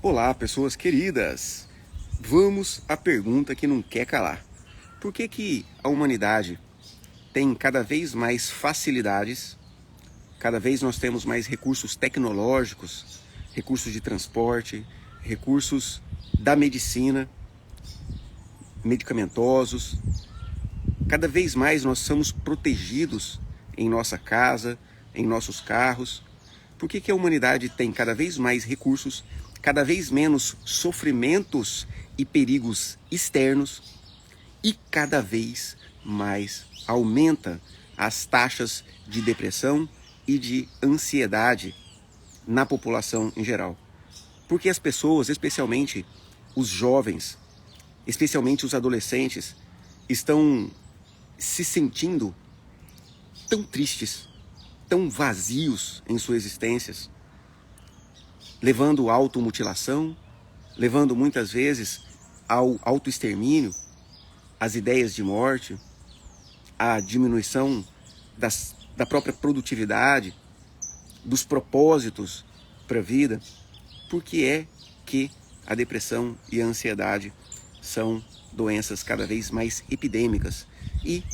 Olá, pessoas queridas! Vamos à pergunta que não quer calar. Por que a humanidade tem cada vez mais facilidades, cada vez nós temos mais recursos tecnológicos, recursos de transporte, recursos da medicina, medicamentosos, cada vez mais nós somos protegidos em nossa casa, em nossos carros? Por que a humanidade tem cada vez mais recursos, cada vez menos sofrimentos e perigos externos e cada vez mais aumenta as taxas de depressão e de ansiedade na população em geral? Porque as pessoas, especialmente os jovens, especialmente os adolescentes, estão se sentindo tão tristes, tão vazios em suas existências, levando à automutilação, levando muitas vezes ao autoextermínio, às ideias de morte, à diminuição da própria produtividade, dos propósitos para a vida. Por que é que a depressão e a ansiedade são doenças cada vez mais epidêmicas? E,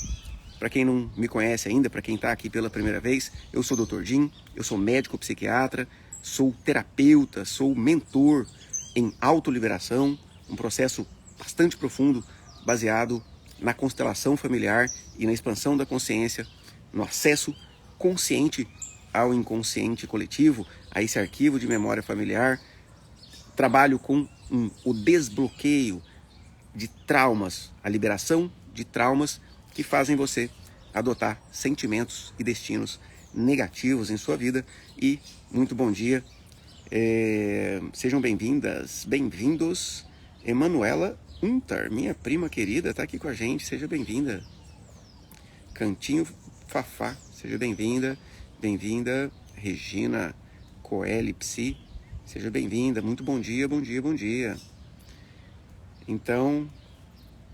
para quem não me conhece ainda, para quem está aqui pela primeira vez, eu sou o Dr. Jim, eu sou médico psiquiatra, sou terapeuta, sou mentor em autoliberação, um processo bastante profundo, baseado na constelação familiar e na expansão da consciência, no acesso consciente ao inconsciente coletivo, a esse arquivo de memória familiar. Trabalho com o desbloqueio de traumas, a liberação de traumas que fazem você adotar sentimentos e destinos negativos em sua vida. E muito bom dia, sejam bem-vindas, bem-vindos. Emanuela Untar, minha prima querida, está aqui com a gente, seja bem-vinda. Cantinho Fafá, seja bem-vinda, bem-vinda. Regina Coeli Psi, seja bem-vinda, muito bom dia, bom dia, bom dia. Então,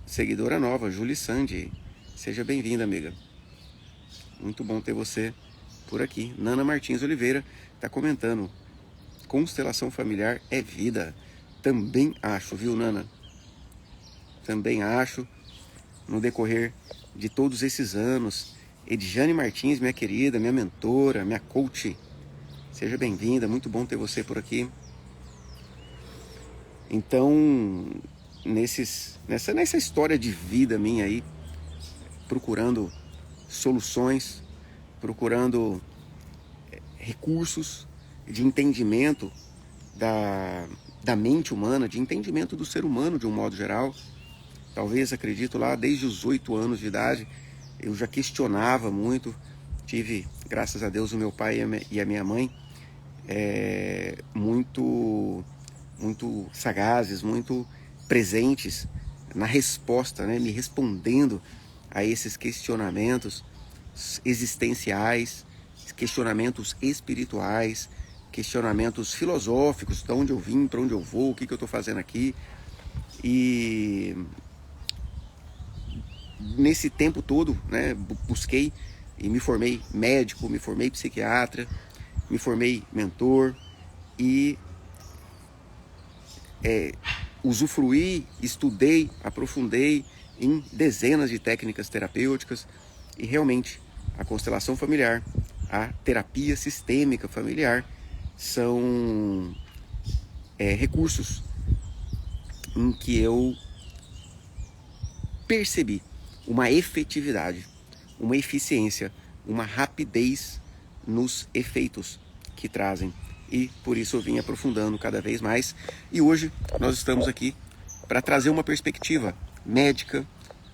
seguidora nova, Julie Sandy, seja bem-vinda, amiga. Muito bom ter você por aqui. Nana Martins Oliveira está comentando: constelação familiar é vida. Também acho, viu, Nana? Também acho. No decorrer de todos esses anos. Edjane Martins, minha querida, minha mentora, minha coach, seja bem-vinda, muito bom ter você por aqui. Então, nessa história de vida minha aí, procurando soluções, procurando recursos de entendimento da mente humana, de entendimento do ser humano de um modo geral. Talvez, acredito lá, desde os 8 anos de idade, eu já questionava muito. Tive, graças a Deus, o meu pai e a minha mãe muito sagazes, muito presentes na resposta, né? Me respondendo a esses questionamentos existenciais, questionamentos espirituais, questionamentos filosóficos, de onde eu vim, para onde eu vou, o que eu estou fazendo aqui. E nesse tempo todo, né, busquei e me formei médico, me formei psiquiatra, me formei mentor e usufruí, estudei, aprofundei em dezenas de técnicas terapêuticas. E realmente a constelação familiar, a terapia sistêmica familiar são recursos em que eu percebi uma efetividade, uma eficiência, uma rapidez nos efeitos que trazem. E por isso eu vim aprofundando cada vez mais. E hoje nós estamos aqui para trazer uma perspectiva médica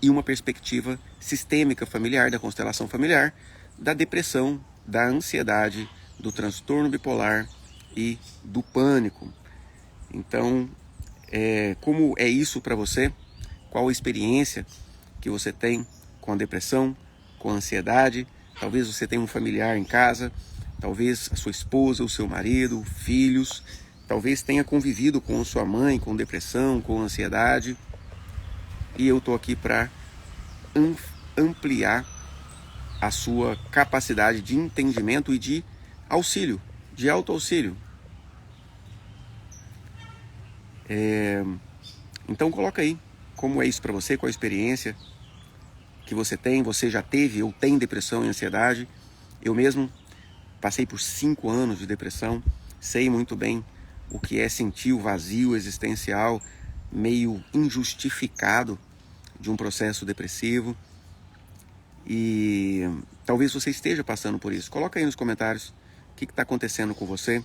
e uma perspectiva sistêmica familiar, da constelação familiar, da depressão, da ansiedade, do transtorno bipolar e do pânico. Então, como é isso para você? Qual a experiência que você tem com a depressão, com a ansiedade? Talvez você tenha um familiar em casa, talvez a sua esposa, o seu marido, filhos, talvez tenha convivido com sua mãe, com depressão, com ansiedade. E eu estou aqui para ampliar a sua capacidade de entendimento e de auxílio, de autoauxílio. Então coloca aí como é isso para você, qual a experiência que você tem, você já teve ou tem depressão e ansiedade. Eu mesmo passei por 5 anos de depressão, sei muito bem o que é sentir o vazio existencial meio injustificado de um processo depressivo. E talvez você esteja passando por isso. Coloca aí nos comentários o que está acontecendo com você,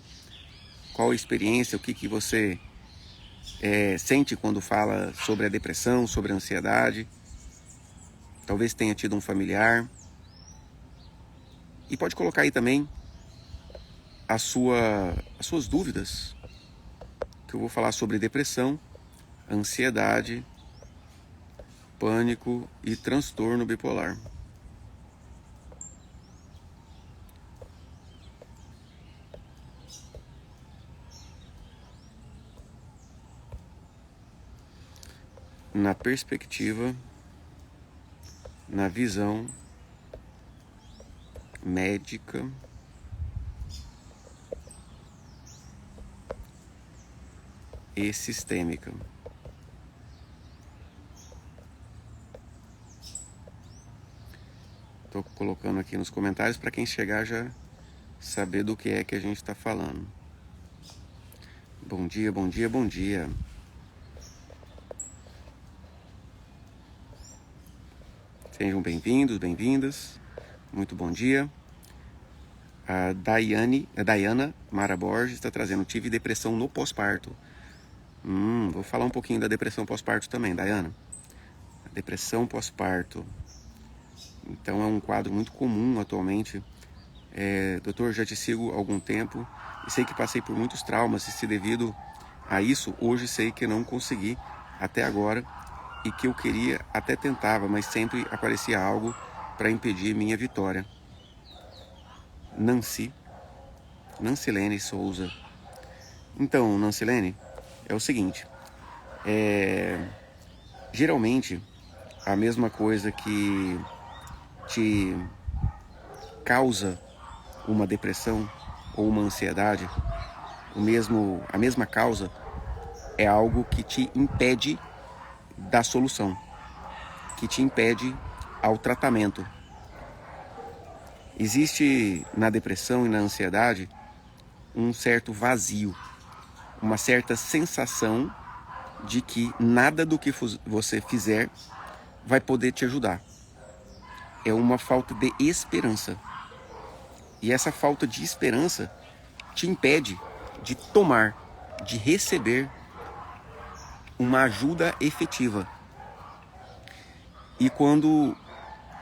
qual a experiência, o que você sente quando fala sobre a depressão, sobre a ansiedade. Talvez tenha tido um familiar. E pode colocar aí também as suas dúvidas, que eu vou falar sobre depressão, ansiedade, pânico e transtorno bipolar. Na perspectiva, na visão médica e sistêmica. Estou colocando aqui nos comentários para quem chegar já saber do que é que a gente está falando. Bom dia, bom dia, bom dia. Sejam bem-vindos, bem-vindas. Muito bom dia. A Dayana Mara Borges está trazendo: tive depressão no pós-parto. Vou falar um pouquinho da depressão pós-parto também, Dayana. A depressão pós-parto. Então é um quadro muito comum atualmente. Doutor, já te sigo há algum tempo e sei que passei por muitos traumas, e se devido a isso, hoje sei que não consegui até agora, e que eu queria, até tentava, mas sempre aparecia algo para impedir minha vitória. Nancilene Souza. Então, Nancilene, é o seguinte, geralmente a mesma coisa que te causa uma depressão ou uma ansiedade, a mesma causa é algo que te impede da solução, que te impede ao tratamento. Existe na depressão e na ansiedade um certo vazio, uma certa sensação de que nada do que você fizer vai poder te ajudar. É uma falta de esperança. E essa falta de esperança te impede de tomar, de receber uma ajuda efetiva. E quando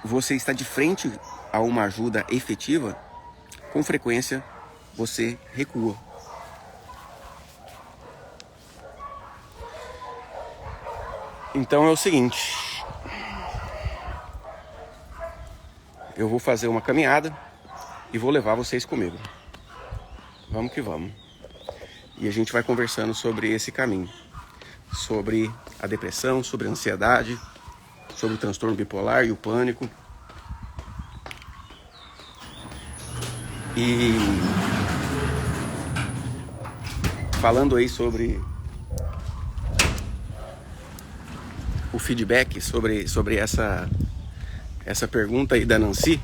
você está de frente a uma ajuda efetiva, com frequência você recua. Então é o seguinte, eu vou fazer uma caminhada e vou levar vocês comigo. Vamos que vamos. E a gente vai conversando sobre esse caminho, sobre a depressão, sobre a ansiedade, sobre o transtorno bipolar e o pânico. E falando aí sobre o feedback, sobre essa pergunta aí da Nancy,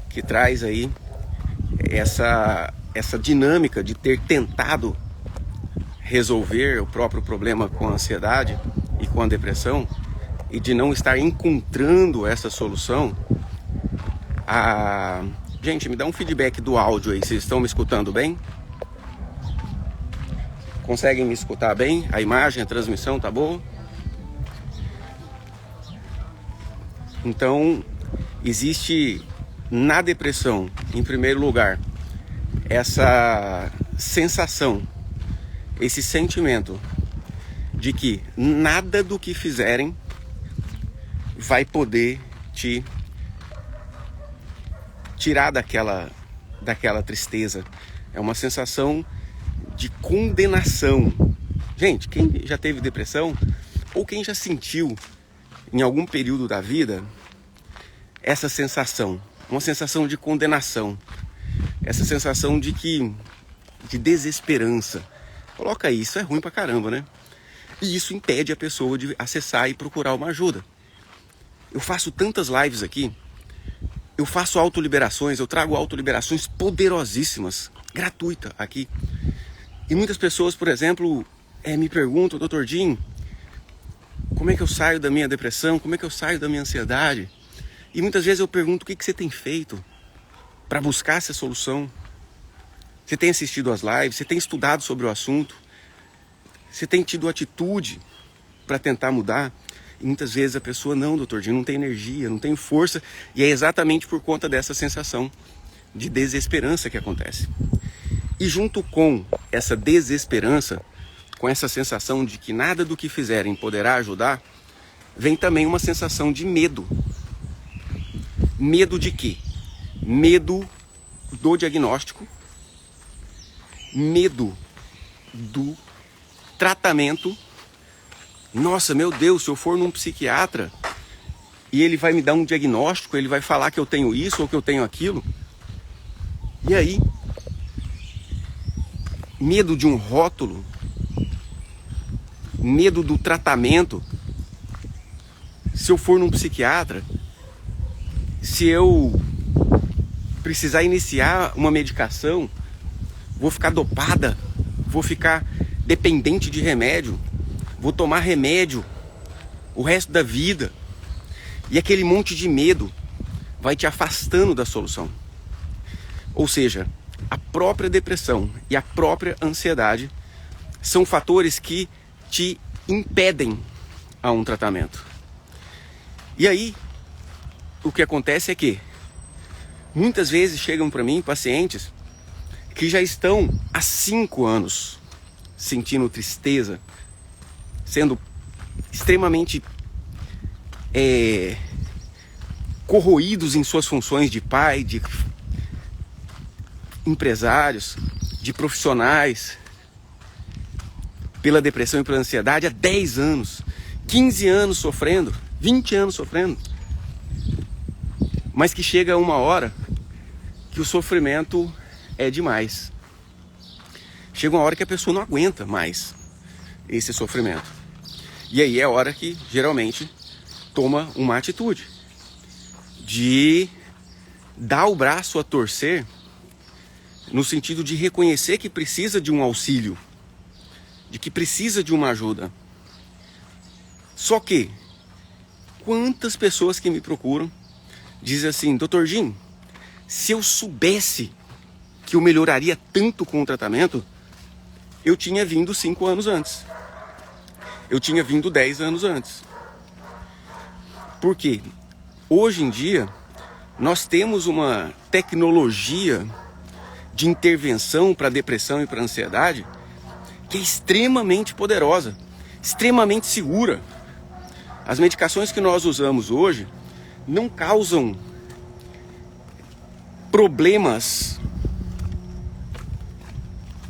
que traz aí essa dinâmica de ter tentado resolver o próprio problema com a ansiedade e com a depressão e de não estar encontrando essa solução. Gente, me dá um feedback do áudio aí, vocês estão me escutando bem? Conseguem me escutar bem? A imagem, a transmissão tá boa? Então, existe na depressão, em primeiro lugar, essa sensação, esse sentimento de que nada do que fizerem vai poder te tirar daquela tristeza. É uma sensação de condenação. Gente, quem já teve depressão ou quem já sentiu em algum período da vida essa sensação, uma sensação de condenação, essa sensação de desesperança, Coloca aí, isso é ruim pra caramba, né? E isso impede a pessoa de acessar e procurar uma ajuda. Eu faço tantas lives aqui, eu faço autoliberações, eu trago autoliberações poderosíssimas, gratuita aqui. E muitas pessoas, por exemplo, me perguntam, Dr. Jim, como é que eu saio da minha depressão? Como é que eu saio da minha ansiedade? E muitas vezes eu pergunto, o que você tem feito para buscar essa solução? Você tem assistido às lives? Você tem estudado sobre o assunto? Você tem tido atitude para tentar mudar? E muitas vezes a pessoa, não, Dr. Jim, não tem energia, não tem força. E é exatamente por conta dessa sensação de desesperança que acontece. E junto com essa desesperança, com essa sensação de que nada do que fizerem poderá ajudar, vem também uma sensação de medo. Medo de quê? Medo do diagnóstico, medo do tratamento. Nossa, meu Deus, se eu for num psiquiatra e ele vai me dar um diagnóstico, ele vai falar que eu tenho isso ou que eu tenho aquilo. E aí? Medo de um rótulo, medo do tratamento. Se eu for num psiquiatra, se eu precisar iniciar uma medicação, vou ficar dopada, vou ficar dependente de remédio, vou tomar remédio o resto da vida. E aquele monte de medo vai te afastando da solução. Ou seja, a própria depressão e a própria ansiedade são fatores que te impedem a um tratamento. E aí, o que acontece é que muitas vezes chegam para mim pacientes que já estão há 5 anos sentindo tristeza, sendo extremamente corroídos em suas funções de pai, de empresários, de profissionais, pela depressão e pela ansiedade há 10 anos, 15 anos sofrendo, 20 anos sofrendo. Mas que chega uma hora que o sofrimento é demais. Chega uma hora que a pessoa não aguenta mais esse sofrimento. E aí é a hora que, geralmente, toma uma atitude de dar o braço a torcer, no sentido de reconhecer que precisa de um auxílio, de que precisa de uma ajuda. Só que, quantas pessoas que me procuram dizem assim, Dr. Jim, se eu soubesse que eu melhoraria tanto com o tratamento, eu tinha vindo 5 anos antes. Eu tinha vindo 10 anos antes. Por quê? Hoje em dia, nós temos uma tecnologia de intervenção para depressão e para ansiedade que é extremamente poderosa, extremamente segura. As medicações que nós usamos hoje não causam problemas,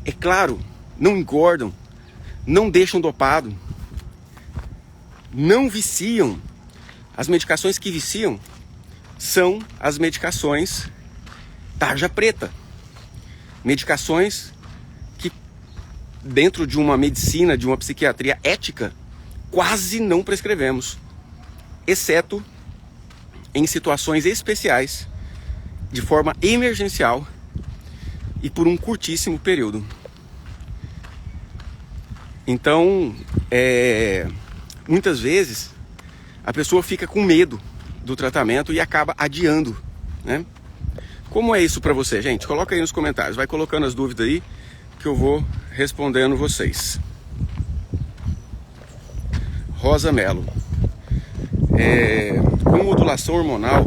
é claro, não engordam, não deixam dopado, não viciam. As medicações que viciam são as medicações tarja preta. Medicações que, dentro de uma medicina, de uma psiquiatria ética, quase não prescrevemos, exceto em situações especiais, de forma emergencial e por um curtíssimo período. Então, muitas vezes, a pessoa fica com medo do tratamento e acaba adiando, né? Como é isso para você, gente? Coloca aí nos comentários, vai colocando as dúvidas aí que eu vou respondendo vocês. Rosa Melo. Com modulação hormonal,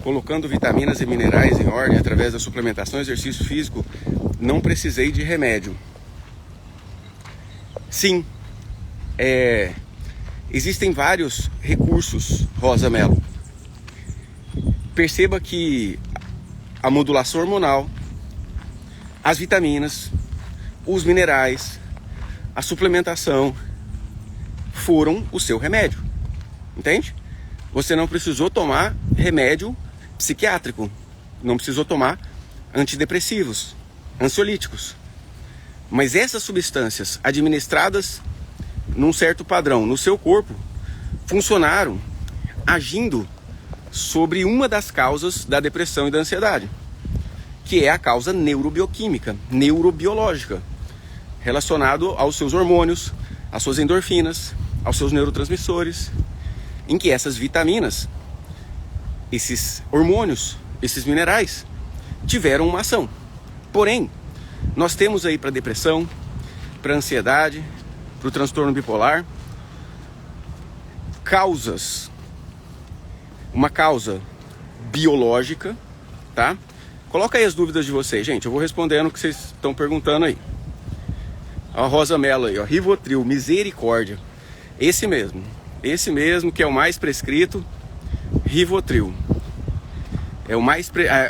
colocando vitaminas e minerais em ordem através da suplementação e exercício físico, não precisei de remédio. Sim, existem vários recursos, Rosa Melo. Perceba que a modulação hormonal, as vitaminas, os minerais, a suplementação foram o seu remédio, entende? Você não precisou tomar remédio psiquiátrico, não precisou tomar antidepressivos, ansiolíticos. Mas essas substâncias administradas num certo padrão no seu corpo funcionaram agindo sobre uma das causas da depressão e da ansiedade, que é a causa neurobioquímica, neurobiológica, relacionado aos seus hormônios, às suas endorfinas, aos seus neurotransmissores, em que essas vitaminas, esses hormônios, esses minerais, tiveram uma ação. Porém, nós temos aí para depressão, para ansiedade, para o transtorno bipolar, causas, uma causa biológica, tá? Coloca aí as dúvidas de vocês, gente, eu vou respondendo o que vocês estão perguntando aí. A Rosa Mello aí, ó, Rivotril, misericórdia, esse mesmo que é o mais prescrito, Rivotril.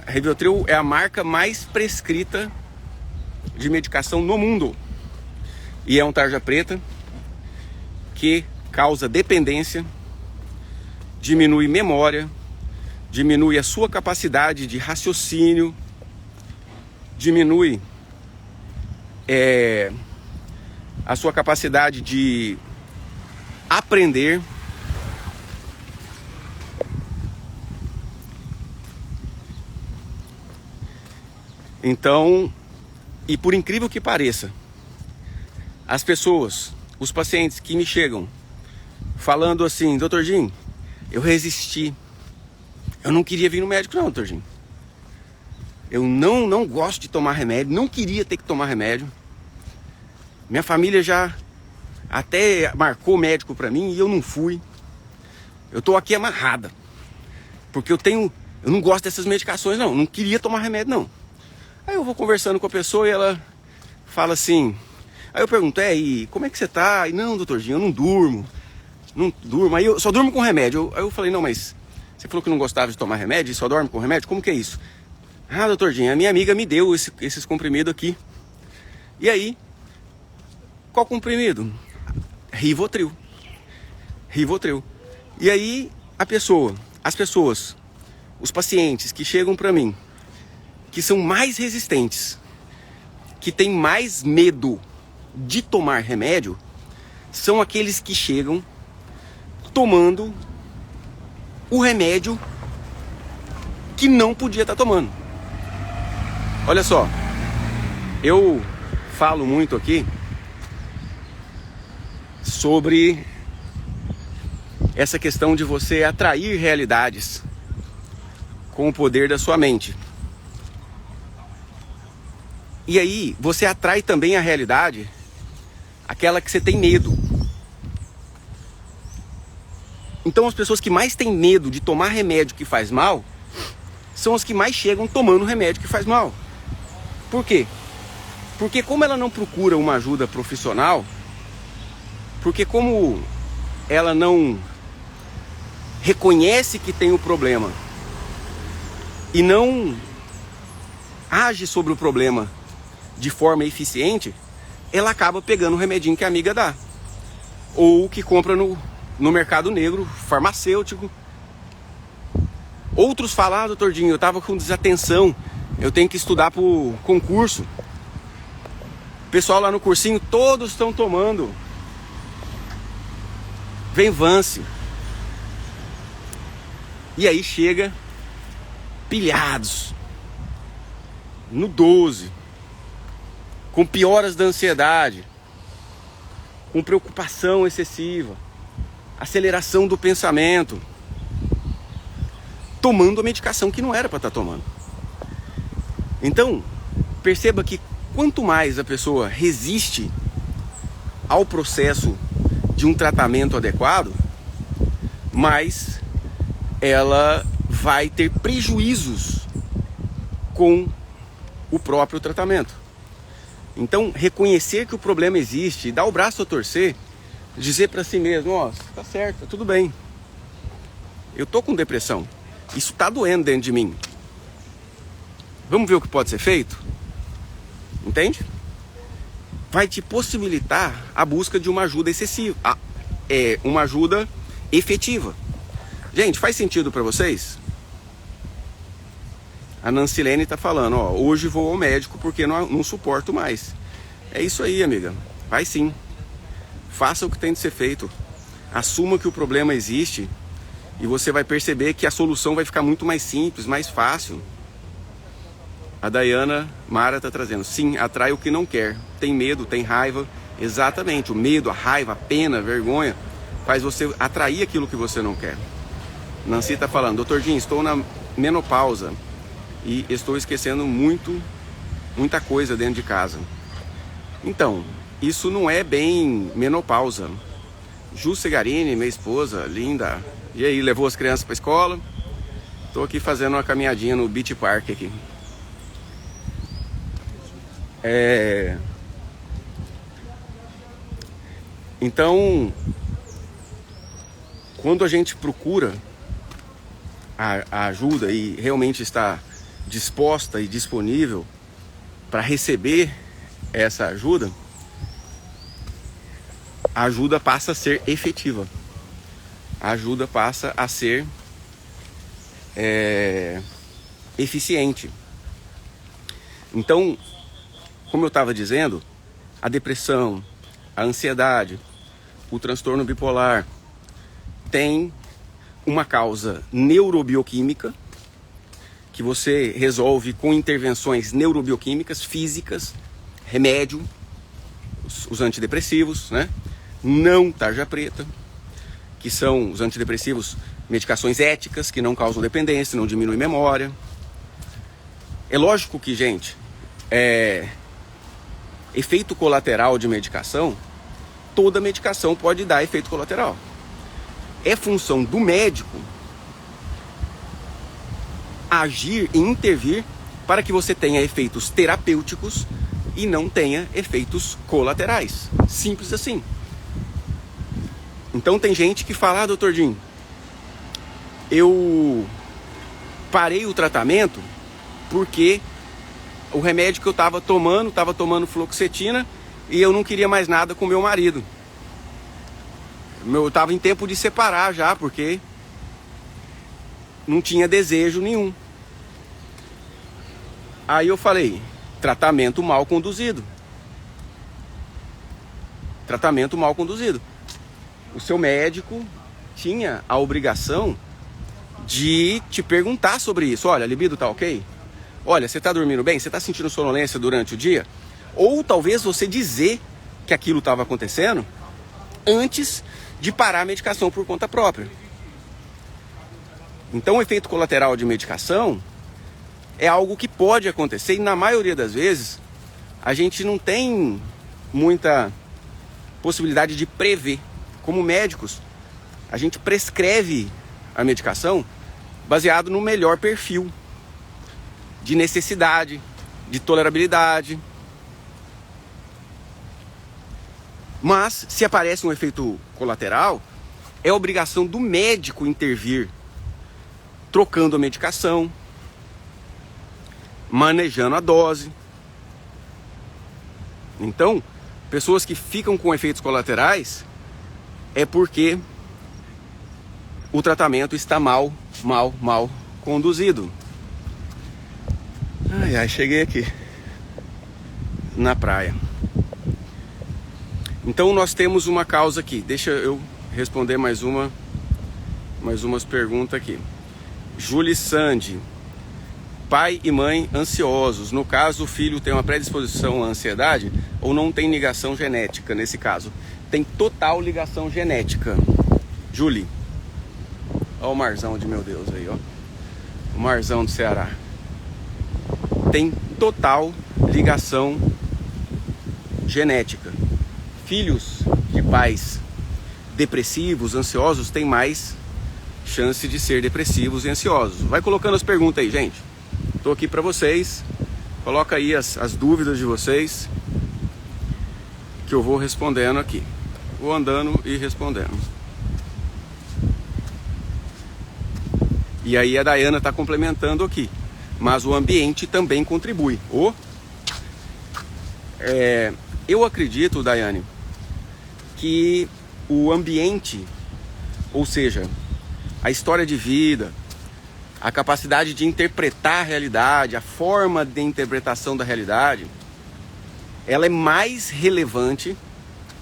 Rivotril é a marca mais prescrita de medicação no mundo. E é um tarja preta que causa dependência, diminui memória, diminui a sua capacidade de raciocínio, diminui a sua capacidade de aprender. Então, e por incrível que pareça, as pessoas, os pacientes que me chegam falando assim, doutor Jim, eu resisti, eu não queria vir no médico não, doutor Jim. Eu não gosto de tomar remédio, não queria ter que tomar remédio. Minha família já até marcou médico pra mim e eu não fui. Eu tô aqui amarrada, porque eu não gosto dessas medicações não queria tomar remédio não. Aí eu vou conversando com a pessoa e ela fala assim, aí eu pergunto, e como é que você tá? E não, doutor Jim, eu não durmo, aí eu só durmo com remédio. Aí eu falei, não, mas você falou que não gostava de tomar remédio e só dorme com remédio? Como que é isso? Ah, doutor Jim, a minha amiga me deu esses comprimidos aqui. E aí, qual comprimido? Rivotril. E aí, as pessoas, os pacientes que chegam pra mim, que são mais resistentes, que têm mais medo de tomar remédio, são aqueles que chegam tomando o remédio que não podia estar tomando. Olha só, eu falo muito aqui sobre essa questão de você atrair realidades com o poder da sua mente. E aí, você atrai também a realidade, aquela que você tem medo. Então, as pessoas que mais têm medo de tomar remédio que faz mal, são as que mais chegam tomando remédio que faz mal. Por quê? Porque como ela não procura uma ajuda profissional, porque como ela não reconhece que tem o problema e não age sobre o problema de forma eficiente, ela acaba pegando o remedinho que a amiga dá, ou que compra no mercado negro, farmacêutico. Outros falam, doutor Dinho, eu tava com desatenção, eu tenho que estudar pro concurso. O pessoal lá no cursinho, todos estão tomando Venvance. E aí chega pilhados no 12, com pioras da ansiedade, com preocupação excessiva, aceleração do pensamento, tomando a medicação que não era para estar tomando. Então, perceba que quanto mais a pessoa resiste ao processo de um tratamento adequado, mais ela vai ter prejuízos com o próprio tratamento. Então, reconhecer que o problema existe, dar o braço a torcer, dizer para si mesmo, ó, tá certo, tá tudo bem. Eu tô com depressão. Isso tá doendo dentro de mim. Vamos ver o que pode ser feito? Entende? Vai te possibilitar a busca de uma ajuda excessiva, uma ajuda efetiva. Gente, faz sentido para vocês? A Nancilene tá falando, ó, hoje vou ao médico porque não suporto mais. É isso aí, amiga. Vai sim. Faça o que tem de ser feito. Assuma que o problema existe e você vai perceber que a solução vai ficar muito mais simples, mais fácil. A Dayana Mara está trazendo. Sim, atrai o que não quer. Tem medo, tem raiva. Exatamente. O medo, a raiva, a pena, a vergonha faz você atrair aquilo que você não quer. Nancy está falando. Doutor Jim, estou na menopausa e estou esquecendo muita coisa dentro de casa. Então, isso não é bem menopausa. Ju Segarini, minha esposa, linda. E aí, levou as crianças para a escola? Estou aqui fazendo uma caminhadinha no Beach Park aqui. Então, quando a gente procura a ajuda e realmente está disposta e disponível para receber essa ajuda, a ajuda passa a ser efetiva. A ajuda passa a ser eficiente. Então, como eu estava dizendo, a depressão, a ansiedade, o transtorno bipolar tem uma causa neurobioquímica que você resolve com intervenções neurobioquímicas, físicas, remédio, os antidepressivos, né? Não tarja preta, que são os antidepressivos, medicações éticas que não causam dependência, não diminuem memória. É lógico que, gente, efeito colateral de medicação, toda medicação pode dar efeito colateral. É função do médico agir e intervir para que você tenha efeitos terapêuticos e não tenha efeitos colaterais. Simples assim. Então tem gente que fala, doutor Jim, eu parei o tratamento porque o remédio que eu estava tomando fluoxetina e eu não queria mais nada com meu marido. Eu estava em tempo de separar já, porque não tinha desejo nenhum. Aí eu falei, tratamento mal conduzido. Tratamento mal conduzido. O seu médico tinha a obrigação de te perguntar sobre isso. Olha, a libido tá ok? Olha, você tá dormindo bem? Você tá sentindo sonolência durante o dia? Ou talvez você dizer que aquilo estava acontecendo antes de parar a medicação por conta própria. Então o efeito colateral de medicação é algo que pode acontecer e na maioria das vezes a gente não tem muita possibilidade de prever. Como médicos, a gente prescreve a medicação baseado no melhor perfil de necessidade, de tolerabilidade. Mas, se aparece um efeito colateral, é obrigação do médico intervir, trocando a medicação, manejando a dose. Então, pessoas que ficam com efeitos colaterais é porque o tratamento está mal conduzido. Ai, cheguei aqui na praia. Então nós temos uma causa aqui. Deixa eu responder mais umas perguntas aqui. Julie Sandy. Pai e mãe ansiosos. No caso, o filho tem uma predisposição à ansiedade ou não tem ligação genética nesse caso? Tem total ligação genética. Julie. Olha o marzão de meu Deus aí, ó. O marzão do Ceará. Tem total ligação genética. Filhos de pais depressivos, ansiosos, têm mais chance de ser depressivos e ansiosos. Vai colocando as perguntas aí, gente. Tô aqui para vocês. Coloca aí as dúvidas de vocês que eu vou respondendo aqui. Vou andando e respondendo. E aí a Dayana está complementando aqui. Mas o ambiente também contribui. Eu acredito, Daiane, que o ambiente, ou seja, a história de vida, a capacidade de interpretar a realidade, a forma de interpretação da realidade, ela é mais relevante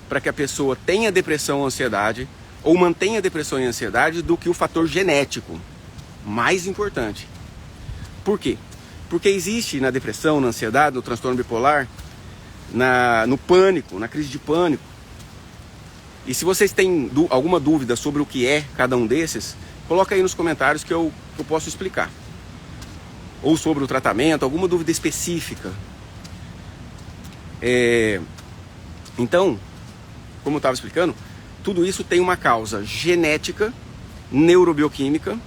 para que a pessoa tenha depressão ou ansiedade, ou mantenha depressão e ansiedade, do que o fator genético. Mais importante. Por quê? Porque existe na depressão, na ansiedade, no transtorno bipolar, no pânico, na crise de pânico. E se vocês têm alguma dúvida sobre o que é cada um desses, coloca aí nos comentários que eu posso explicar. Ou sobre o tratamento, alguma dúvida específica. Então, como eu estava explicando, tudo isso tem uma causa genética, neurobioquímica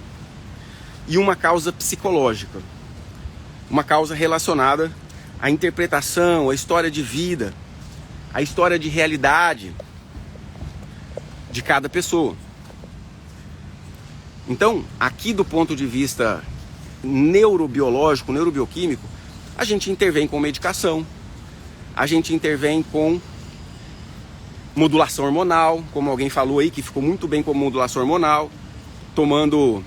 e uma causa psicológica. Uma causa relacionada à interpretação, à história de vida, à história de realidade de cada pessoa. Então, aqui do ponto de vista neurobiológico, neurobioquímico, a gente intervém com medicação, a gente intervém com modulação hormonal, como alguém falou aí, que ficou muito bem com modulação hormonal, tomando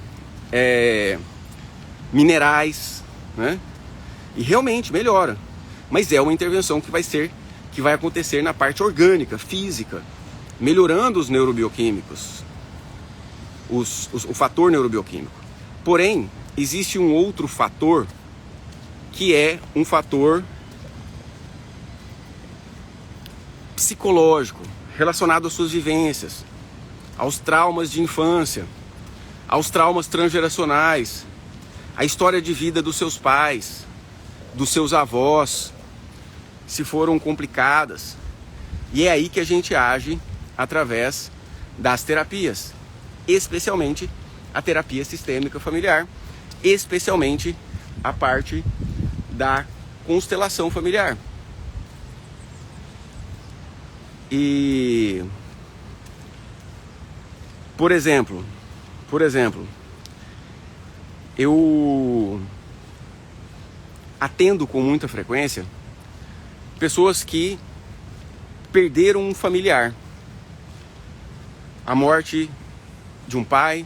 minerais, né? E realmente melhora. Mas é uma intervenção que vai acontecer na parte orgânica, física, melhorando os neurobioquímicos, o fator neurobioquímico. Porém, existe um outro fator que é um fator psicológico, relacionado às suas vivências, aos traumas de infância, aos traumas transgeracionais, à história de vida dos seus pais, dos seus avós, se foram complicadas. E é aí que a gente age através das terapias, especialmente a terapia sistêmica familiar, especialmente a parte da constelação familiar. E, por exemplo, eu atendo com muita frequência pessoas que perderam um familiar. A morte de um pai,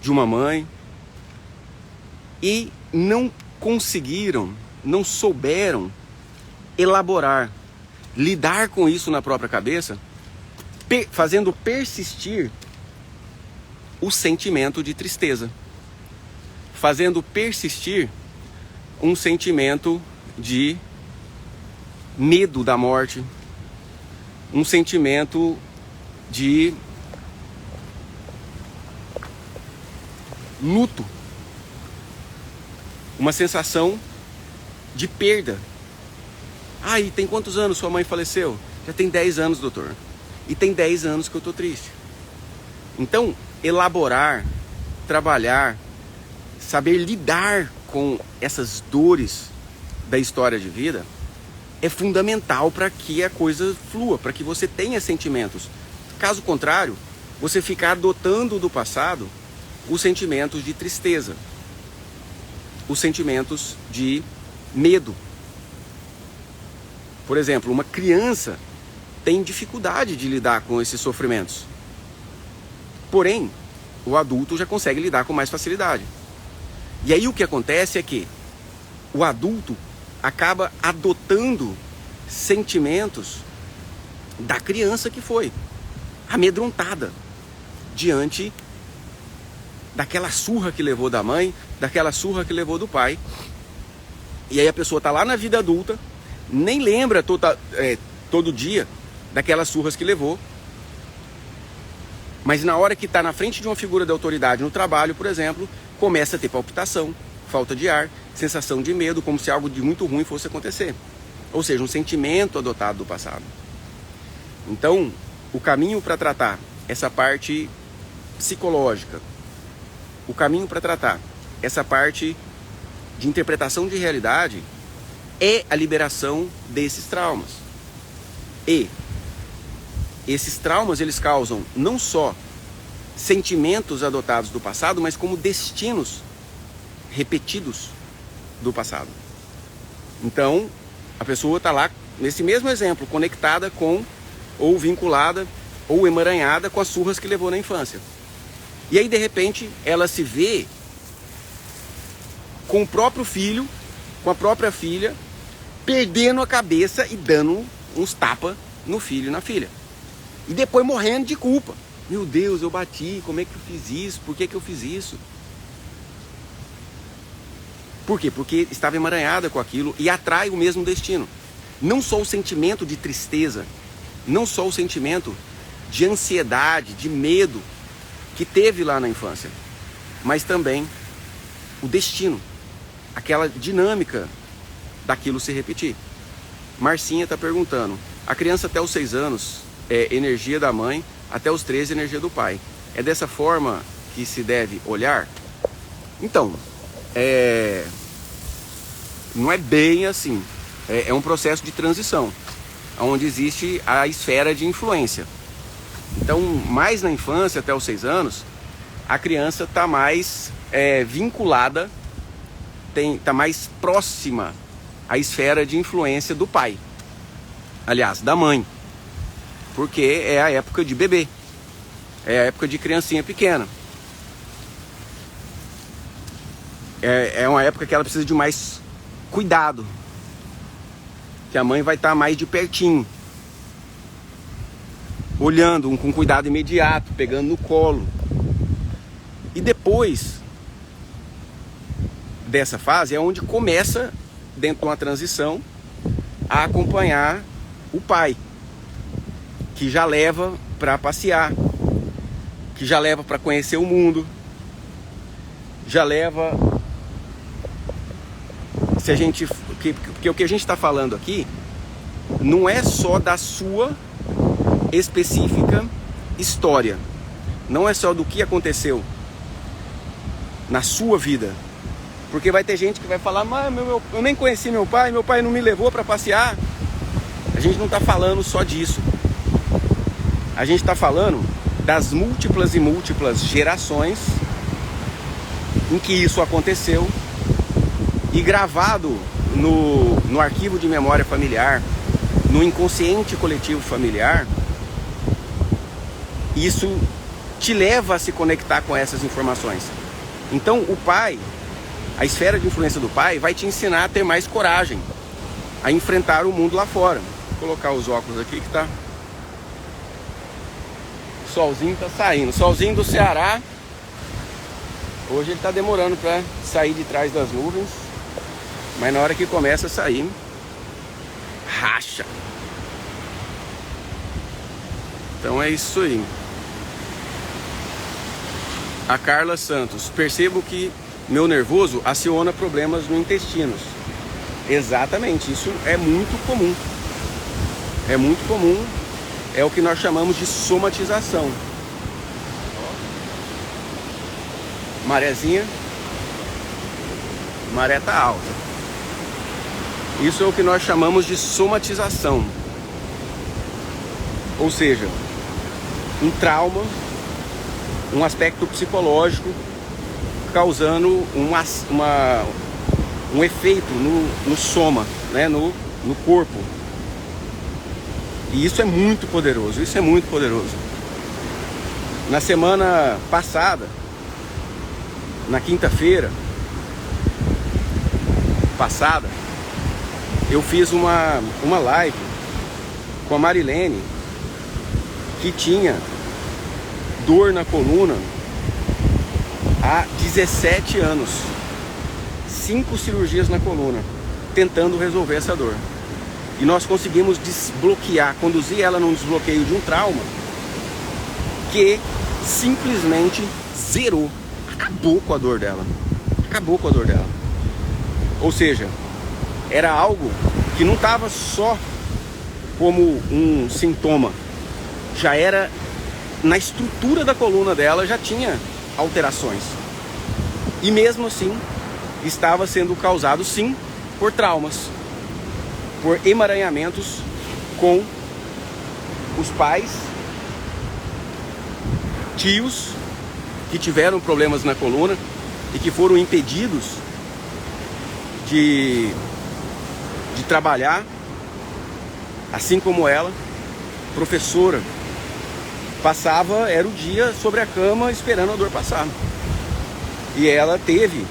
de uma mãe, e não conseguiram, não souberam elaborar, lidar com isso na própria cabeça, fazendo persistir o sentimento de tristeza, fazendo persistir um sentimento de medo da morte, um sentimento de luto, uma sensação de perda. E tem quantos anos sua mãe faleceu? Já tem 10 anos, doutor. E tem 10 anos que eu tô triste. Então, elaborar, trabalhar, saber lidar com essas dores da história de vida é fundamental para que a coisa flua, para que você tenha sentimentos. Caso contrário, você fica adotando do passado os sentimentos de tristeza, os sentimentos de medo. Por exemplo, uma criança tem dificuldade de lidar com esses sofrimentos. Porém, o adulto já consegue lidar com mais facilidade. E aí o que acontece é que o adulto acaba adotando sentimentos da criança que foi amedrontada diante daquela surra que levou da mãe, daquela surra que levou do pai. E aí a pessoa está lá na vida adulta, nem lembra todo dia daquelas surras que levou, mas na hora que está na frente de uma figura de autoridade no trabalho, por exemplo, começa a ter palpitação, falta de ar, sensação de medo, como se algo de muito ruim fosse acontecer. Ou seja, um sentimento adotado do passado. Então, o caminho para tratar essa parte psicológica, o caminho para tratar essa parte de interpretação de realidade é a liberação desses traumas. E esses traumas, eles causam não só sentimentos adotados do passado, mas como destinos repetidos do passado. Então, a pessoa está lá, nesse mesmo exemplo, conectada com, ou vinculada, ou emaranhada com as surras que levou na infância. E aí, de repente, ela se vê com o próprio filho, com a própria filha, perdendo a cabeça e dando uns tapas no filho e na filha. E depois morrendo de culpa. Meu Deus, eu bati, como é que eu fiz isso? Por que que eu fiz isso? Por quê? Porque estava emaranhada com aquilo e atrai o mesmo destino. Não só o sentimento de tristeza, não só o sentimento de ansiedade, de medo que teve lá na infância, mas também o destino, aquela dinâmica daquilo se repetir. Marcinha está perguntando, a criança até os 6 anos é energia da mãe, até os 13 energia do pai. É dessa forma que se deve olhar? Então, não é bem assim. É um processo de transição, onde existe a esfera de influência. Então, mais na infância, até os 6 anos, a criança está mais vinculada, está mais próxima à esfera de influência do pai. Aliás, da mãe. Porque é a época de bebê. É a época de criancinha pequena. É uma época que ela precisa de mais cuidado. Que a mãe vai estar mais de pertinho. Olhando com cuidado imediato, pegando no colo. E depois dessa fase é onde começa, dentro de uma transição, a acompanhar o pai. Que já leva para passear. Que já leva para conhecer o mundo. Já leva... Porque o que a gente está falando aqui não é só da sua específica história. Não é só do que aconteceu na sua vida. Porque vai ter gente que vai falar, mas eu nem conheci meu pai não me levou para passear. A gente não está falando só disso. A gente está falando das múltiplas e múltiplas gerações em que isso aconteceu e gravado no arquivo de memória familiar, no inconsciente coletivo familiar. Isso te leva a se conectar com essas informações. Então o pai, a esfera de influência do pai vai te ensinar a ter mais coragem, a enfrentar o mundo lá fora. Vou colocar os óculos aqui que tá... O solzinho tá saindo. O solzinho do Ceará. Hoje ele tá demorando para sair de trás das nuvens. Mas na hora que começa a sair, racha. Então é isso aí. A Carla Santos. Percebo que meu nervoso aciona problemas no intestino. Exatamente, isso é muito comum. É muito comum. É o que nós chamamos de somatização. Marezinha. Maré tá alta. Isso é o que nós chamamos de somatização. Ou seja, um trauma, um aspecto psicológico causando um efeito no soma, né? no corpo. E isso é muito poderoso, isso é muito poderoso. Na semana passada, na quinta-feira passada, eu fiz uma live com a Marilene, que tinha dor na coluna há 17 anos. 5 cirurgias na coluna, tentando resolver essa dor. E nós conseguimos desbloquear, conduzir ela num desbloqueio de um trauma que simplesmente zerou, acabou com a dor dela. Acabou com a dor dela. Ou seja, era algo que não estava só como um sintoma, já era na estrutura da coluna dela, já tinha alterações. E mesmo assim, estava sendo causado sim por traumas, por emaranhamentos com os pais, tios que tiveram problemas na coluna e que foram impedidos de trabalhar, assim como ela, professora, era o dia sobre a cama esperando a dor passar. E ela teve,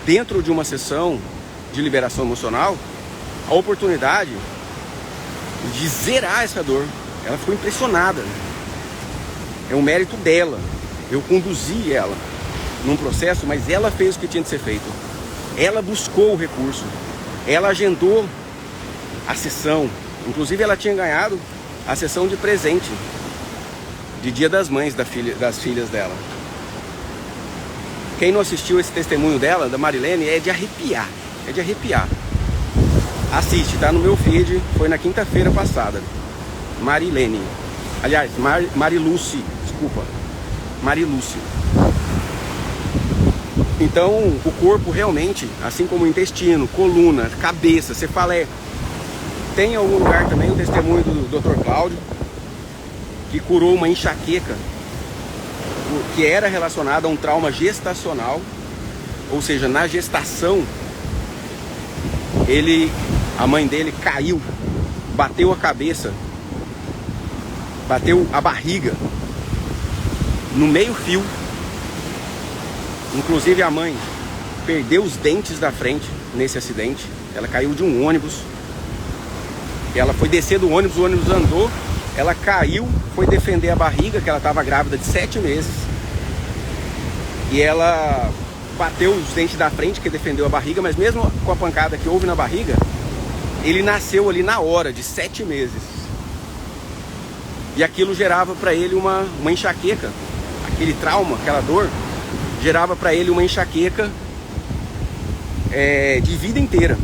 dentro de uma sessão de liberação emocional, a oportunidade de zerar essa dor. Ela ficou impressionada. É um mérito dela. Eu conduzi ela num processo, mas ela fez o que tinha de ser feito. Ela buscou o recurso. Ela agendou a sessão. Inclusive ela tinha ganhado a sessão de presente de Dia das Mães das filhas dela. Quem não assistiu esse testemunho dela, da Marilene, é de arrepiar. É de arrepiar. Assiste, tá no meu feed, foi na quinta-feira passada. Marilene. Aliás, Mariluce, desculpa. Mariluce. Então, o corpo realmente, assim como o intestino, coluna, cabeça, você fala, tem em algum lugar também o testemunho do Dr. Cláudio, que curou uma enxaqueca que era relacionada a um trauma gestacional, ou seja, na gestação, a mãe dele caiu, bateu a cabeça, bateu a barriga no meio-fio. Inclusive a mãe perdeu os dentes da frente nesse acidente. Ela caiu de um ônibus. Ela foi descer do ônibus, o ônibus andou. Ela caiu, foi defender a barriga, que ela estava grávida de 7 meses. E ela bateu os dentes da frente, que defendeu a barriga. Mas mesmo com a pancada que houve na barriga, ele nasceu ali na hora, de 7 meses. E aquilo gerava para ele uma enxaqueca. Aquele trauma, aquela dor, gerava para ele uma enxaqueca de vida inteira.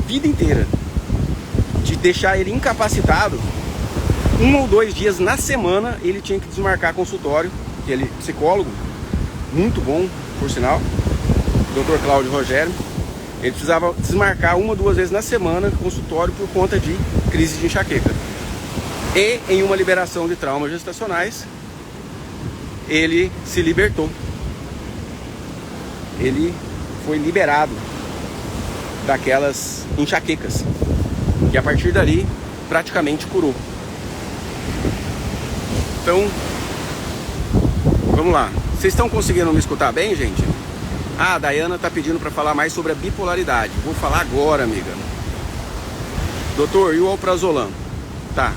Vida inteira. De deixar ele incapacitado. 1 ou 2 dias na semana ele tinha que desmarcar consultório. Ele é psicólogo, muito bom, por sinal, Dr. Cláudio Rogério. Ele precisava desmarcar 1 ou 2 vezes na semana consultório por conta de crise de enxaqueca. E em uma liberação de traumas gestacionais, ele se libertou. Ele foi liberado daquelas enxaquecas. E a partir dali, praticamente curou. Então, vamos lá. Vocês estão conseguindo me escutar bem, gente? Ah, a Dayana está pedindo para falar mais sobre a bipolaridade. Vou falar agora, amiga. Doutor, e o alprazolam? Tá.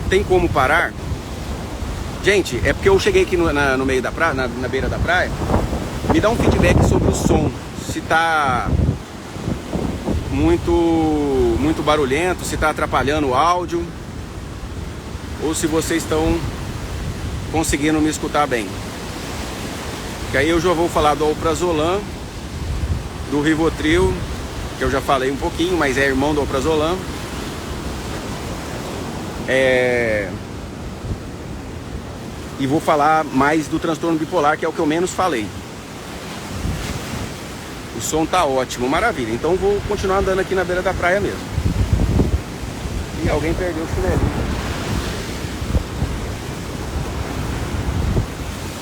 Tem como parar? Gente, é porque eu cheguei aqui no meio da praia, na beira da praia. Me dá um feedback sobre o som. Se tá muito barulhento, se tá atrapalhando o áudio, ou se vocês estão conseguindo me escutar bem. Que aí eu já vou falar do alprazolam, do Rivotril, que eu já falei um pouquinho, mas é irmão do alprazolam. E vou falar mais do transtorno bipolar, que é o que eu menos falei. O som tá ótimo, maravilha. Então vou continuar andando aqui na beira da praia mesmo. E alguém perdeu o chinelinho.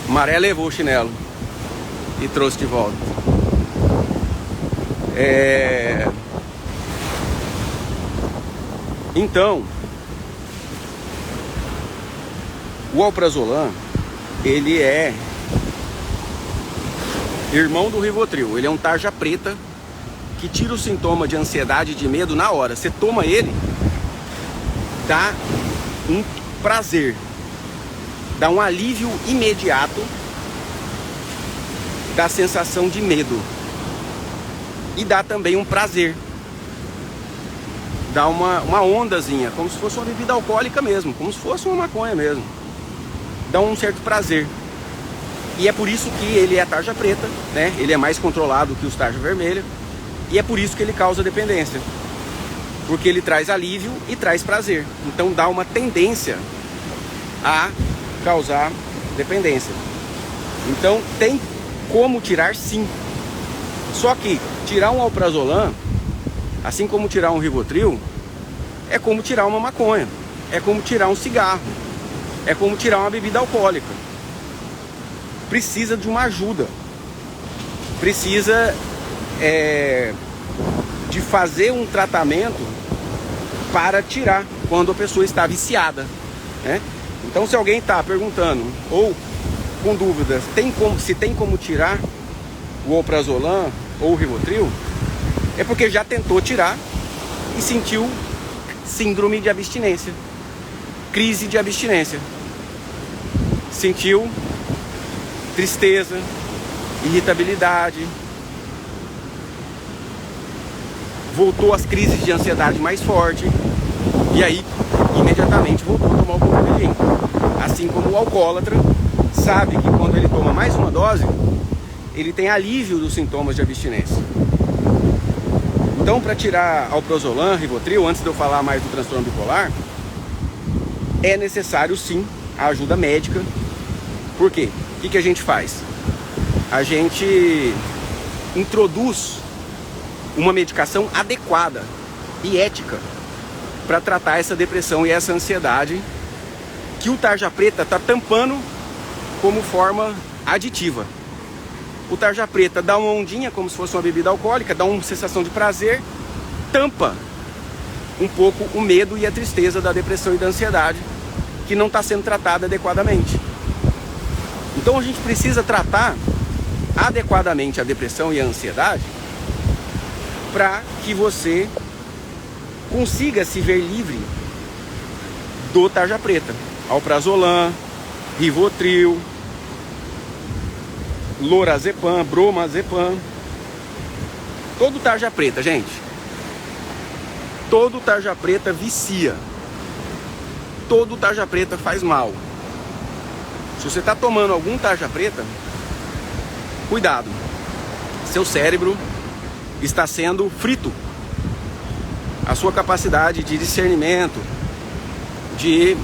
Maré levou o chinelo e trouxe de volta. Então, o alprazolam, ele é irmão do Rivotril. Ele é um tarja preta que tira o sintoma de ansiedade e de medo na hora. Você toma ele, dá um prazer, dá um alívio imediato da sensação de medo. E dá também um prazer. Dá uma ondazinha, como se fosse uma bebida alcoólica mesmo, como se fosse uma maconha mesmo. Dá um certo prazer. E é por isso que ele é tarja preta, né? Ele é mais controlado que os tarja vermelha. E é por isso que ele causa dependência. Porque ele traz alívio e traz prazer. Então dá uma tendência a causar dependência. Então tem como tirar, sim. Só que tirar um alprazolam, assim como tirar um Rivotril, é como tirar uma maconha, é como tirar um cigarro, é como tirar uma bebida alcoólica. Precisa de uma ajuda, precisa de fazer um tratamento para tirar quando a pessoa está viciada, né? Então, se alguém está perguntando ou com dúvidas se tem como tirar o alprazolam ou o Rivotril, é porque já tentou tirar e sentiu síndrome de abstinência, crise de abstinência. Sentiu tristeza, irritabilidade, voltou às crises de ansiedade mais forte e aí imediatamente voltou a tomar o comprimido. Assim como o alcoólatra sabe que quando ele toma mais uma dose, ele tem alívio dos sintomas de abstinência. Então, para tirar alprazolam, Rivotril, antes de eu falar mais do transtorno bipolar, é necessário sim a ajuda médica. Por quê? O que a gente faz? A gente introduz uma medicação adequada e ética para tratar essa depressão e essa ansiedade que o tarja preta está tampando como forma aditiva. O tarja preta dá uma ondinha como se fosse uma bebida alcoólica, dá uma sensação de prazer, tampa um pouco o medo e a tristeza da depressão e da ansiedade que não está sendo tratada adequadamente. Então a gente precisa tratar adequadamente a depressão e a ansiedade para que você consiga se ver livre do tarja preta. Alprazolam, Rivotril, Lorazepam, Bromazepam, todo tarja preta, gente. Todo tarja preta vicia. Todo tarja preta faz mal. Se você está tomando algum tarja preta, cuidado. Seu cérebro está sendo frito. A sua capacidade de discernimento, de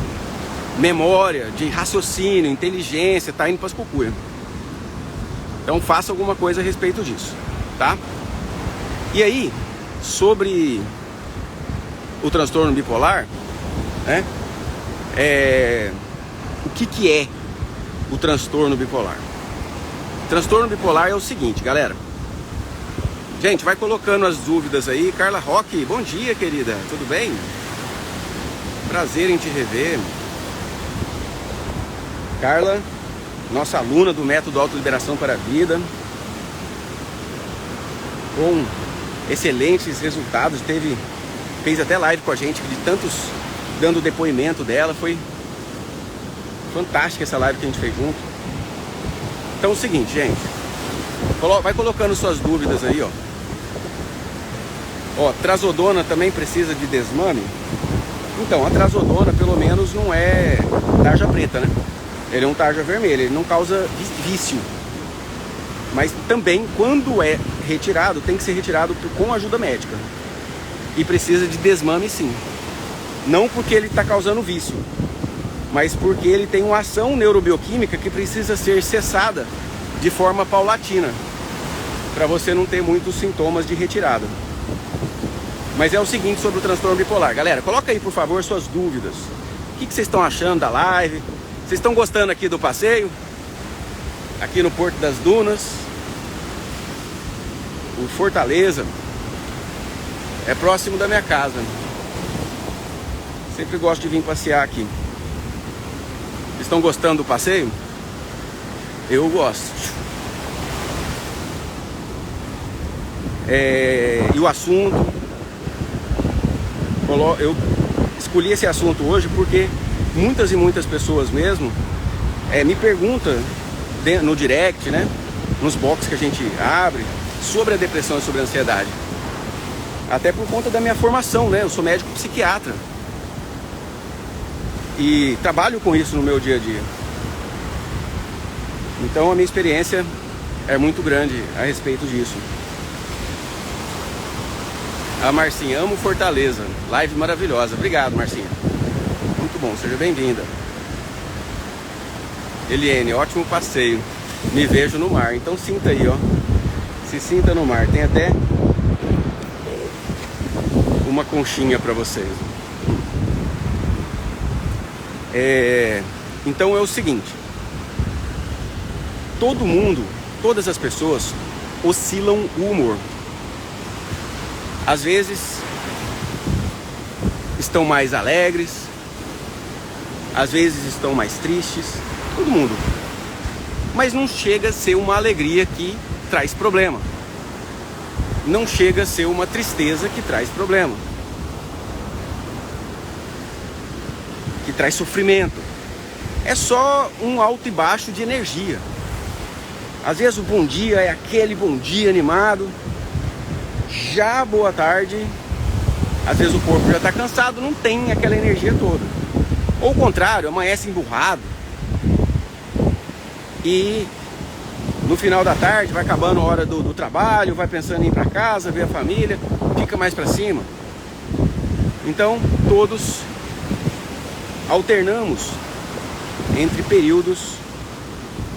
memória, de raciocínio, inteligência, está indo para as cucuias. Então faça alguma coisa a respeito disso, tá? E aí, sobre o transtorno bipolar, né? O que é o transtorno bipolar? O transtorno bipolar é o seguinte, galera. Gente, vai colocando as dúvidas aí. Carla Roque, bom dia, querida. Tudo bem? Prazer em te rever. Carla, nossa aluna do método Autoliberação para a Vida, com excelentes resultados, fez até live com a gente, de tantos dando depoimento dela, foi fantástica essa live que a gente fez junto. Então é o seguinte, gente, vai colocando suas dúvidas aí, ó, trazodona também precisa de desmame? Então, a trazodona pelo menos não é tarja preta, né? Ele é um tarja vermelho, ele não causa vício. Mas também, quando é retirado, tem que ser retirado com ajuda médica. E precisa de desmame sim. Não porque ele está causando vício, mas porque ele tem uma ação neurobioquímica que precisa ser cessada de forma paulatina, para você não ter muitos sintomas de retirada. Mas é o seguinte sobre o transtorno bipolar. Galera, coloca aí por favor suas dúvidas. O que vocês estão achando da live? Vocês estão gostando aqui do passeio? Aqui no Porto das Dunas, o Fortaleza é próximo da minha casa. Sempre gosto de vir passear aqui. Estão gostando do passeio? Eu gosto. E o assunto, eu escolhi esse assunto hoje porque muitas e muitas pessoas mesmo me perguntam no direct, né, nos box que a gente abre, sobre a depressão e sobre a ansiedade. Até por conta da minha formação, né? Eu sou médico psiquiatra e trabalho com isso no meu dia a dia. Então a minha experiência é muito grande a respeito disso. A Marcinha, amo Fortaleza, live maravilhosa. Obrigado, Marcinha. Muito bom, seja bem-vinda. Eliane, ótimo passeio. Me vejo no mar. Então sinta aí, ó. Se sinta no mar. Tem até uma conchinha para vocês. Então é o seguinte. Todo mundo, todas as pessoas oscilam o humor. Às vezes estão mais alegres, às vezes estão mais tristes, todo mundo. Mas não chega a ser uma alegria que traz problema. Não chega a ser uma tristeza que traz problema. traz sofrimento. É só um alto e baixo de energia. Às vezes o bom dia é aquele bom dia animado. Já a boa tarde, às vezes o corpo já está cansado, não tem aquela energia toda. Ou o contrário, amanhece emburrado. E no final da tarde vai acabando a hora do trabalho, vai pensando em ir para casa, ver a família, fica mais para cima. Então todos alternamos entre períodos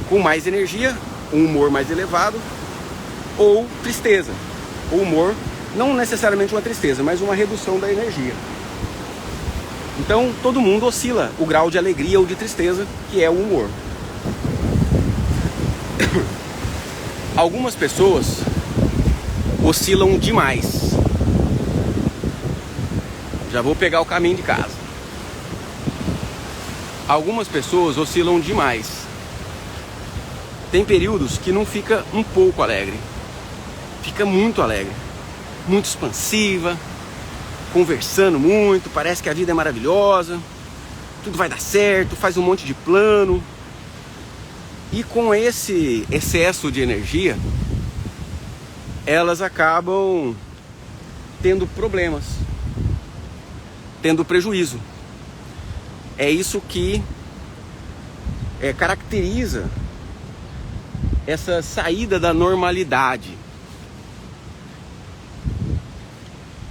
com mais energia, um humor mais elevado, ou tristeza. O humor, não necessariamente uma tristeza, mas uma redução da energia. Então todo mundo oscila o grau de alegria ou de tristeza, que é o humor. Algumas pessoas oscilam demais. Já vou pegar o caminho de casa. Algumas pessoas oscilam demais. Tem períodos que não fica um pouco alegre. Fica muito alegre. Muito expansiva. Conversando muito. Parece que a vida é maravilhosa. Tudo vai dar certo. Faz um monte de plano. E com esse excesso de energia, elas acabam tendo problemas, tendo prejuízo. É isso que caracteriza essa saída da normalidade.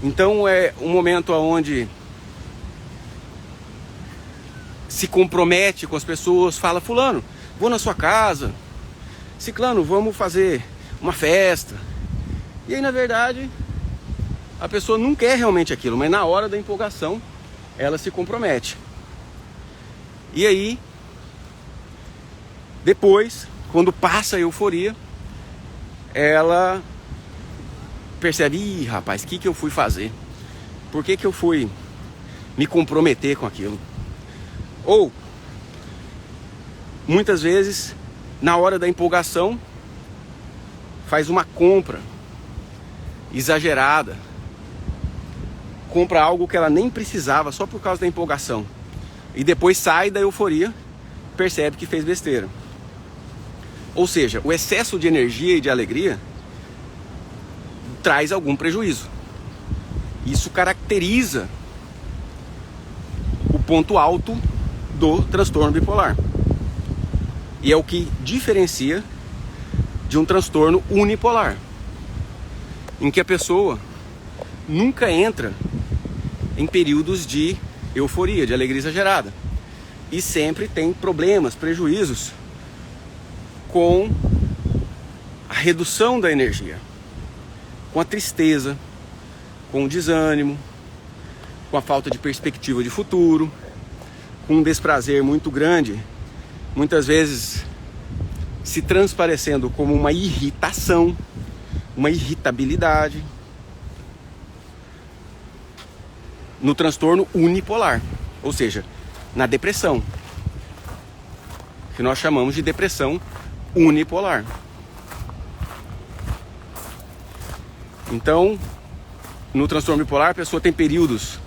Então é um momento onde se compromete com as pessoas, fala: fulano, vou na sua casa, ciclano, vamos fazer uma festa. E aí, na verdade, a pessoa não quer realmente aquilo, mas na hora da empolgação, ela se compromete. E aí, depois, quando passa a euforia, ela percebe: ih, rapaz, o que eu fui fazer? Por que eu fui me comprometer com aquilo? Ou muitas vezes, na hora da empolgação, faz uma compra exagerada. Compra algo que ela nem precisava só por causa da empolgação. E depois sai da euforia, percebe que fez besteira. Ou seja, o excesso de energia e de alegria traz algum prejuízo. Isso caracteriza o ponto alto do transtorno bipolar. E é o que diferencia de um transtorno unipolar, em que a pessoa nunca entra em períodos de euforia, de alegria exagerada, e sempre tem problemas, prejuízos com a redução da energia, com a tristeza, com o desânimo, com a falta de perspectiva de futuro, com um desprazer muito grande, muitas vezes se transparecendo como uma irritação, uma irritabilidade, no transtorno unipolar, ou seja, na depressão, que nós chamamos de depressão unipolar. Então, no transtorno bipolar, a pessoa tem períodos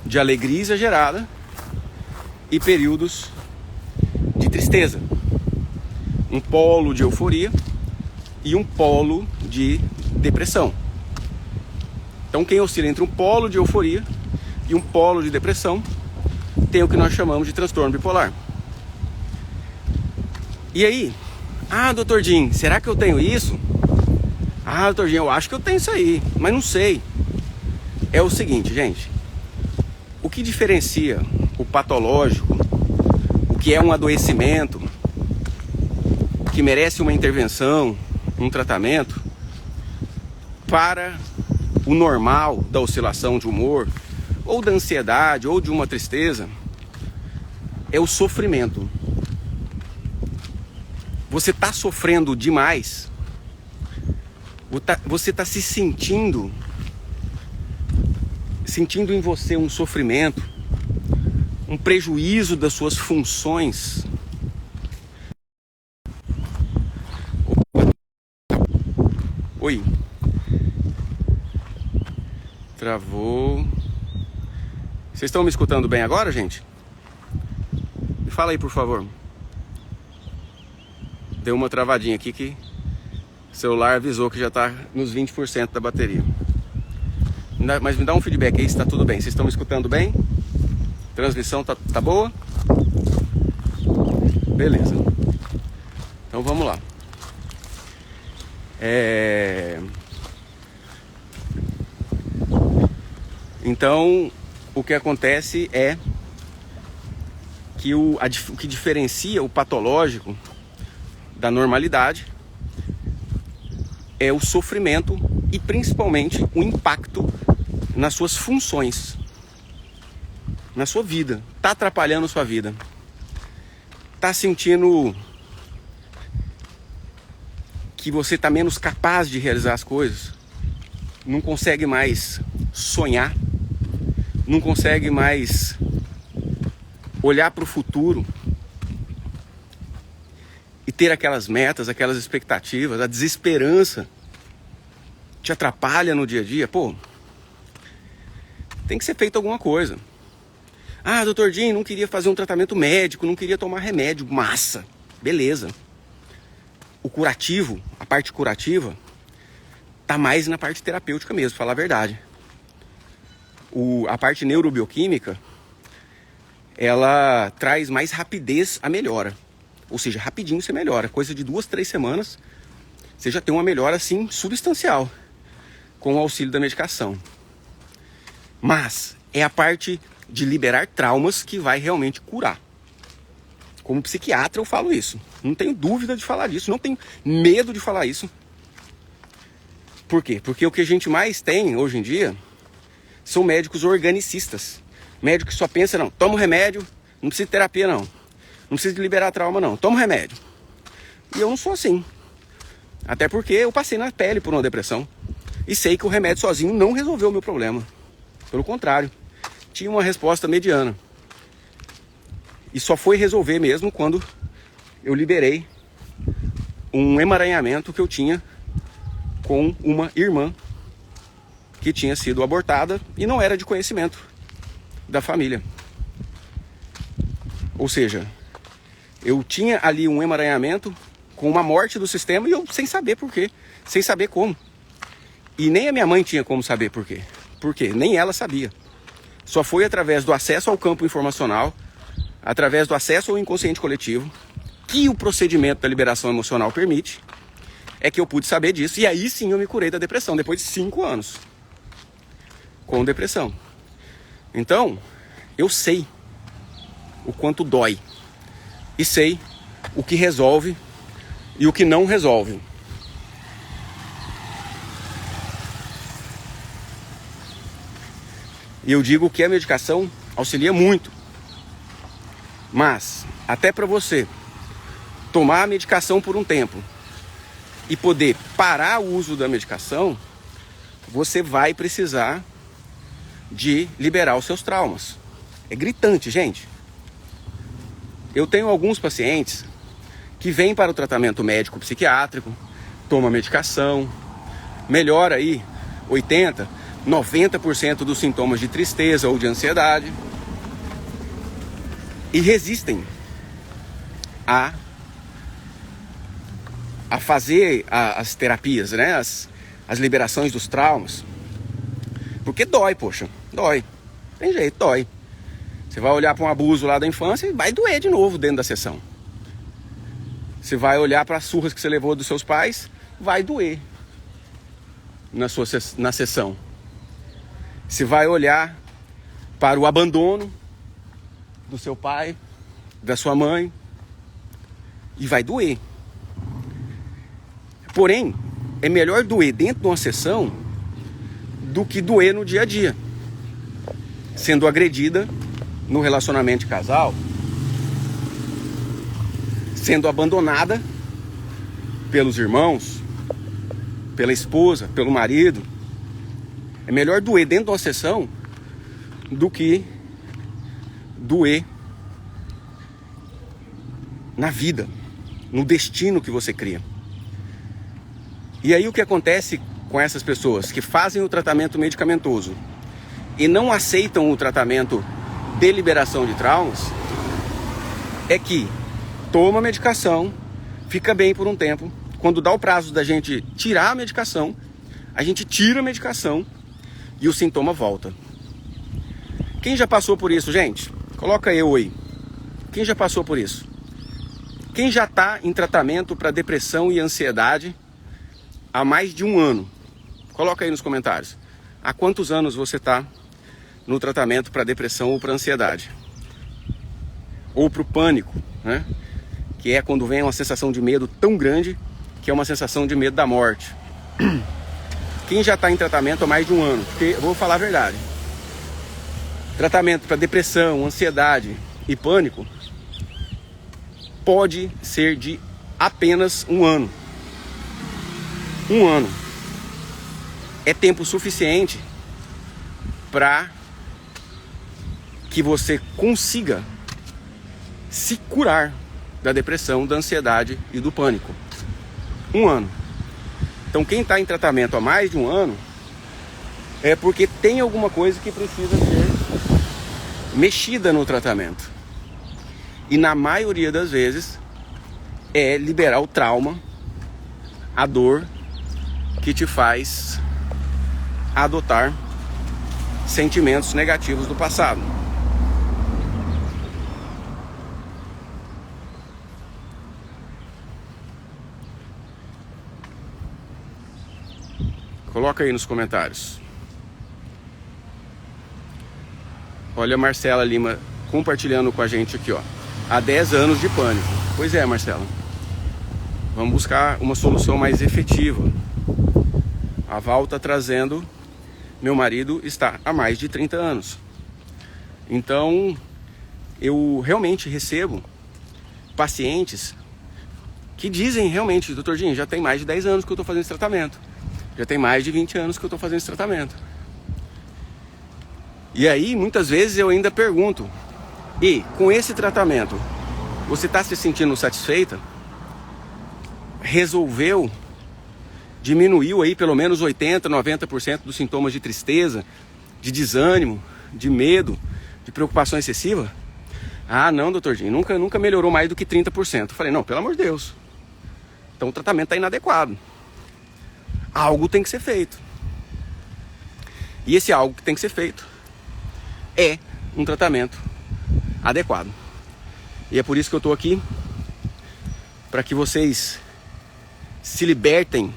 de alegria exagerada e períodos de tristeza. Um polo de euforia e um polo de depressão. Então quem oscila entre um polo de euforia e um polo de depressão tem o que nós chamamos de transtorno bipolar. E aí? Ah, doutor Jim, será que eu tenho isso? Ah, doutor Jim, eu acho que eu tenho isso aí, mas não sei. É o seguinte, gente. O que diferencia o patológico, o que é um adoecimento, que merece uma intervenção, um tratamento, para o normal da oscilação de humor, ou da ansiedade, ou de uma tristeza, é o sofrimento. Você está sofrendo demais, você está se sentindo em você um sofrimento, um prejuízo das suas funções. Oi. Travou. Vocês estão me escutando bem agora, gente? Fala aí, por favor. Deu uma travadinha aqui que o celular avisou que já tá nos 20% da bateria. Mas me dá um feedback aí se tá tudo bem. Vocês estão me escutando bem? Transmissão tá boa? Beleza. Então vamos lá. Então o que acontece é que o que diferencia o patológico da normalidade é o sofrimento e principalmente o impacto nas suas funções, na sua vida. Tá atrapalhando a sua vida. Tá sentindo que você tá menos capaz de realizar as coisas, não consegue mais sonhar, não consegue mais olhar para o futuro e ter aquelas metas, aquelas expectativas. A desesperança te atrapalha no dia a dia. Pô, tem que ser feito alguma coisa. Ah, doutor Jim, não queria fazer um tratamento médico, não queria tomar remédio. Massa, beleza. O curativo, a parte curativa, tá mais na parte terapêutica mesmo, falar a verdade. A parte neurobioquímica, ela traz mais rapidez à melhora. Ou seja, rapidinho você melhora. Coisa de 2, 3 semanas, você já tem uma melhora assim substancial com o auxílio da medicação. Mas é a parte de liberar traumas que vai realmente curar. Como psiquiatra eu falo isso. Não tenho dúvida de falar disso. Não tenho medo de falar isso. Por quê? Porque o que a gente mais tem hoje em dia são médicos organicistas. Médico que só pensa, não, toma um remédio, não precisa de terapia não. Não precisa de liberar trauma não, toma um remédio. E eu não sou assim. Até porque eu passei na pele por uma depressão. E sei que o remédio sozinho não resolveu o meu problema. Pelo contrário, tinha uma resposta mediana. E só foi resolver mesmo quando eu liberei um emaranhamento que eu tinha com uma irmã que tinha sido abortada e não era de conhecimento da família. Ou seja, eu tinha ali um emaranhamento com uma morte do sistema e eu sem saber por quê, sem saber como. E nem a minha mãe tinha como saber por quê. Por quê? Nem ela sabia. Só foi através do acesso ao campo informacional, através do acesso ao inconsciente coletivo, que o procedimento da liberação emocional permite, é que eu pude saber disso. E aí sim eu me curei da depressão, depois de 5 anos com depressão. Então, eu sei o quanto dói. E sei o que resolve e o que não resolve. E eu digo que a medicação auxilia muito. Mas, até para você tomar a medicação por um tempo e poder parar o uso da medicação, você vai precisar de liberar os seus traumas. É gritante, gente. Eu tenho alguns pacientes que vêm para o tratamento médico psiquiátrico, toma medicação, melhora aí 80%, 90% dos sintomas de tristeza ou de ansiedade e resistem a fazer as terapias, né? As liberações dos traumas. Porque dói, poxa, dói. Tem jeito, dói. Você vai olhar para um abuso lá da infância e vai doer de novo dentro da sessão. Você vai olhar para as surras que você levou dos seus pais, vai doer na sessão. Você vai olhar para o abandono do seu pai, da sua mãe, e vai doer. Porém, é melhor doer dentro de uma sessão do que doer no dia a dia, sendo agredida no relacionamento de casal, sendo abandonada pelos irmãos, pela esposa, pelo marido. É melhor doer dentro de uma sessão do que doer na vida, no destino que você cria. E aí o que acontece com essas pessoas que fazem o tratamento medicamentoso e não aceitam o tratamento de liberação de traumas é que toma medicação, fica bem por um tempo. Quando dá o prazo da gente tirar a medicação, a gente tira a medicação e o sintoma volta. Quem já passou por isso, gente? Coloca eu aí. Quem já passou por isso? Quem já está em tratamento para depressão e ansiedade há mais de um ano? Coloca aí nos comentários. Há quantos anos você está no tratamento para depressão ou para ansiedade? Ou para o pânico, né? Que é quando vem uma sensação de medo tão grande que é uma sensação de medo da morte. Quem já está em tratamento há mais de um ano? Porque eu vou falar a verdade. Tratamento para depressão, ansiedade e pânico pode ser de apenas um ano. Um ano é tempo suficiente para que você consiga se curar da depressão, da ansiedade e do pânico. Um ano. Então quem está em tratamento há mais de um ano é porque tem alguma coisa que precisa ser mexida no tratamento. E na maioria das vezes é liberar o trauma, a dor que te faz adotar sentimentos negativos do passado. Coloca aí nos comentários. Olha a Marcela Lima compartilhando com a gente aqui, ó. Há 10 anos de pânico. Pois é, Marcela. Vamos buscar uma solução mais efetiva. A Val está trazendo... Meu marido está há mais de 30 anos. Então, eu realmente recebo pacientes que dizem realmente, doutor Dinho, já tem mais de 10 anos que eu estou fazendo esse tratamento. Já tem mais de 20 anos que eu estou fazendo esse tratamento. E aí, muitas vezes eu ainda pergunto, e com esse tratamento, você está se sentindo satisfeita? Resolveu? Diminuiu aí pelo menos 80%, 90% dos sintomas de tristeza, de desânimo, de medo, de preocupação excessiva? Ah, não, doutor Dinho, nunca melhorou mais do que 30%. Eu falei, não, pelo amor de Deus. Então o tratamento está inadequado. Algo tem que ser feito. E esse algo que tem que ser feito é um tratamento adequado. E é por isso que eu estou aqui, para que vocês se libertem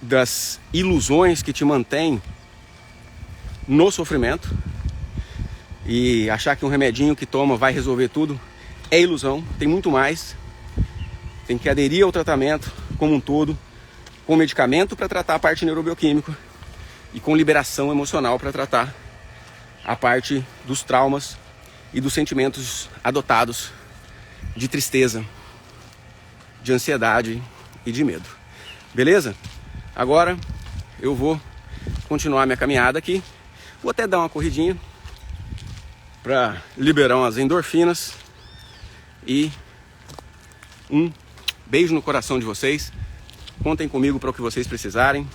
das ilusões que te mantêm no sofrimento. E achar que um remedinho que toma vai resolver tudo é ilusão, tem muito mais. Tem que aderir ao tratamento como um todo, com medicamento para tratar a parte neurobioquímica e com liberação emocional para tratar a parte dos traumas e dos sentimentos adotados de tristeza, de ansiedade e de medo. Beleza? Agora eu vou continuar minha caminhada aqui. Vou até dar uma corridinha para liberar umas endorfinas. E um beijo no coração de vocês. Contem comigo para o que vocês precisarem.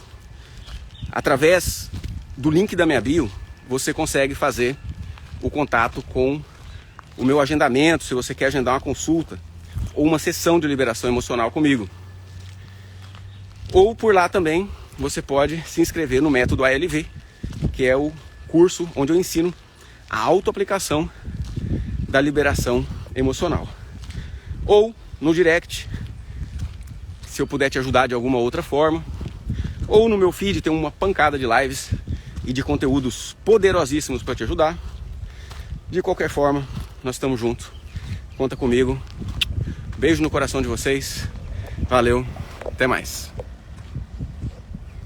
Através do link da minha bio, você consegue fazer o contato com o meu agendamento, se você quer agendar uma consulta ou uma sessão de liberação emocional comigo. Ou por lá também você pode se inscrever no método ALV, que é o curso onde eu ensino a autoaplicação da liberação emocional. Ou no direct, se eu puder te ajudar de alguma outra forma. Ou no meu feed tem uma pancada de lives e de conteúdos poderosíssimos para te ajudar. De qualquer forma, nós estamos juntos. Conta comigo. Beijo no coração de vocês. Valeu. Até mais.